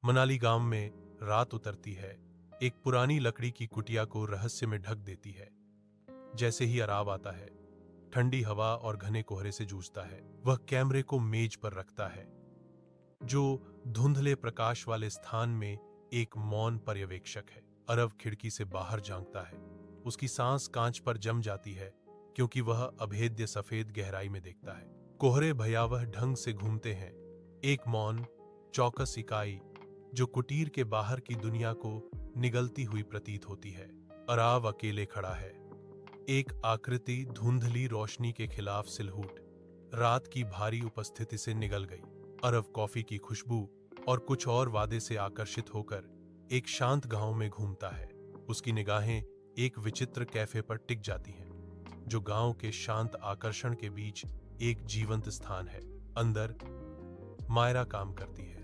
मनाली गांव में रात उतरती है। एक पुरानी लकड़ी की कुटिया को रहस्य में ढक देती है। जैसे ही अराव आता है, ठंडी हवा और घने कोहरे से जूझता है। वह कैमरे को मेज पर रखता है, जो धुंधले प्रकाश वाले स्थान में एक मौन पर्यवेक्षक है। अरव खिड़की से बाहर झांकता है। उसकी सांस कांच पर जम जाती है, क्योंकि वह अभेद्य सफेद गहराई में देखता है। कोहरे भयावह ढंग से घूमते हैं, एक मौन चौकस इकाई जो कुटीर के बाहर की दुनिया को निगलती हुई प्रतीत होती है। अराव अकेले खड़ा है, एक आकृति धुंधली रोशनी के खिलाफ सिलहूट रात की भारी उपस्थिति से निगल गई। अरव कॉफी की खुशबू और कुछ और वादे से आकर्षित होकर एक शांत गांव में घूमता है। उसकी निगाहें एक विचित्र कैफे पर टिक जाती हैं, जो गांव के शांत आकर्षण के बीच एक जीवंत स्थान है। अंदर मायरा काम करती है।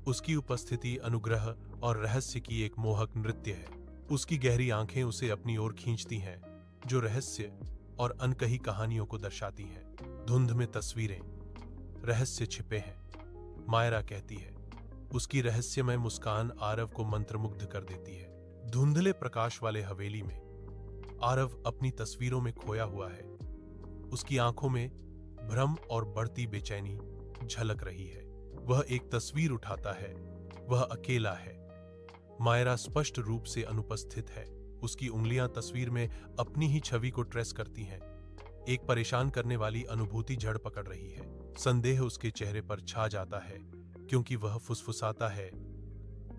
उसकी उपस्थिति अनुग्रह और रहस्य की एक मोहक नृत्य है। उसकी गहरी आंखें उसे अपनी ओर खींचती हैं, जो रहस्य और अनकही कहानियों को दर्शाती हैं। धुंध में तस्वीरें, रहस्य छिपे हैं, मायरा कहती है। उसकी रहस्यमय मुस्कान आरव को मंत्रमुग्ध कर देती है। धुंधले प्रकाश वाले हवेली में आरव अपनी तस्वीरों में खोया हुआ है। उसकी आंखों में भ्रम और बढ़ती बेचैनी झलक रही है। वह एक तस्वीर उठाता है। वह अकेला है। मायरा स्पष्ट रूप से अनुपस्थित है। उसकी उंगलियां तस्वीर में अपनी ही छवि को ट्रेस करती हैं। एक परेशान करने वाली अनुभूति जड़ पकड़ रही है। संदेह उसके चेहरे पर छा जाता है, क्योंकि वह फुसफुसाता है,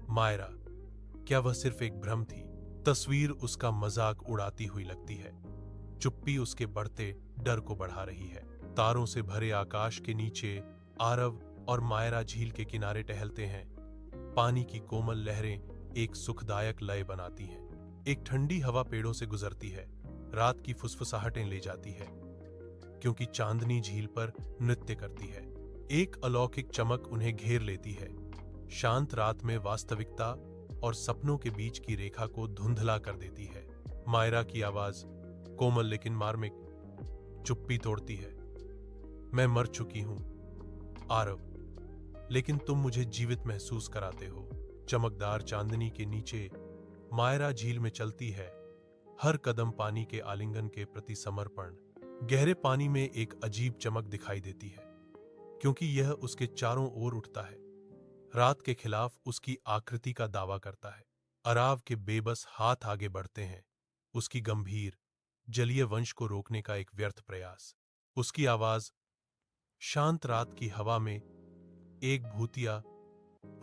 मायरा, क्या वह सिर्फ एक भ्रम थी? तस्वीर उसका मजाक उड़ाती हुई लगती है। चुप्पी उसके बढ़ते डर को बढ़ा रही है। तारों से भरे आकाश के नीचे आरव और मायरा झील के किनारे टहलते हैं। पानी की कोमल लहरें एक सुखदायक लय बनाती हैं। एक ठंडी हवा पेड़ों से गुजरती है, रात की फुसफुसाहटें ले जाती है, क्योंकि चांदनी झील पर नृत्य करती है। एक अलौकिक चमक उन्हें घेर लेती है। शांत रात में वास्तविकता और सपनों के बीच की रेखा को धुंधला कर देती है। मायरा की आवाज, कोमल लेकिन मार्मिक, चुप्पी तोड़ती है। मैं मर चुकी हूं आरव, लेकिन तुम मुझे जीवित महसूस कराते हो। चमकदार चांदनी के नीचे मायरा झील में चलती है, हर कदम पानी के आलिंगन के प्रति समर्पण। गहरे पानी में एक अजीब चमक दिखाई देती है, क्योंकि यह उसके चारों ओर उठता है, रात के खिलाफ उसकी आकृति का दावा करता है। अराव के बेबस हाथ आगे बढ़ते हैं, उसकी गंभीर जलीय वंश को रोकने का एक व्यर्थ प्रयास। उसकी आवाज शांत रात की हवा में एक भूतिया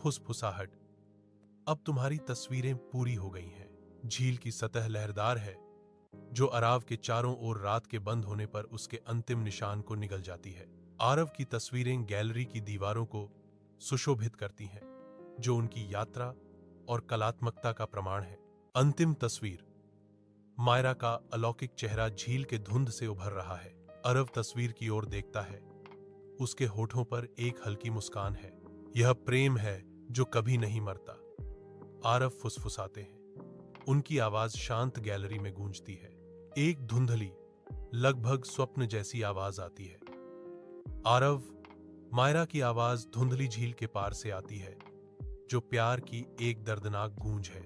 फुसफुसाहट। अब तुम्हारी तस्वीरें पूरी हो गई हैं। झील की सतह लहरदार है, जो अराव के चारों ओर रात के बंद होने पर उसके अंतिम निशान को निगल जाती है। आरव की तस्वीरें गैलरी की दीवारों को सुशोभित करती हैं, जो उनकी यात्रा और कलात्मकता का प्रमाण है। अंतिम तस्वीर, मायरा का अलौकिक चेहरा झील के धुंध से उभर रहा है। अरव तस्वीर की ओर देखता है। उसके होठों पर एक हल्की मुस्कान है। यह प्रेम है जो कभी नहीं मरता। आरव फुसफुसाते हैं। उनकी आवाज शांत गैलरी में गूंजती है। एक धुंधली, लगभग स्वप्न जैसी आवाज आती है। आरव, मायरा की आवाज धुंधली झील के पार से आती है, जो प्यार की एक दर्दनाक गूंज है।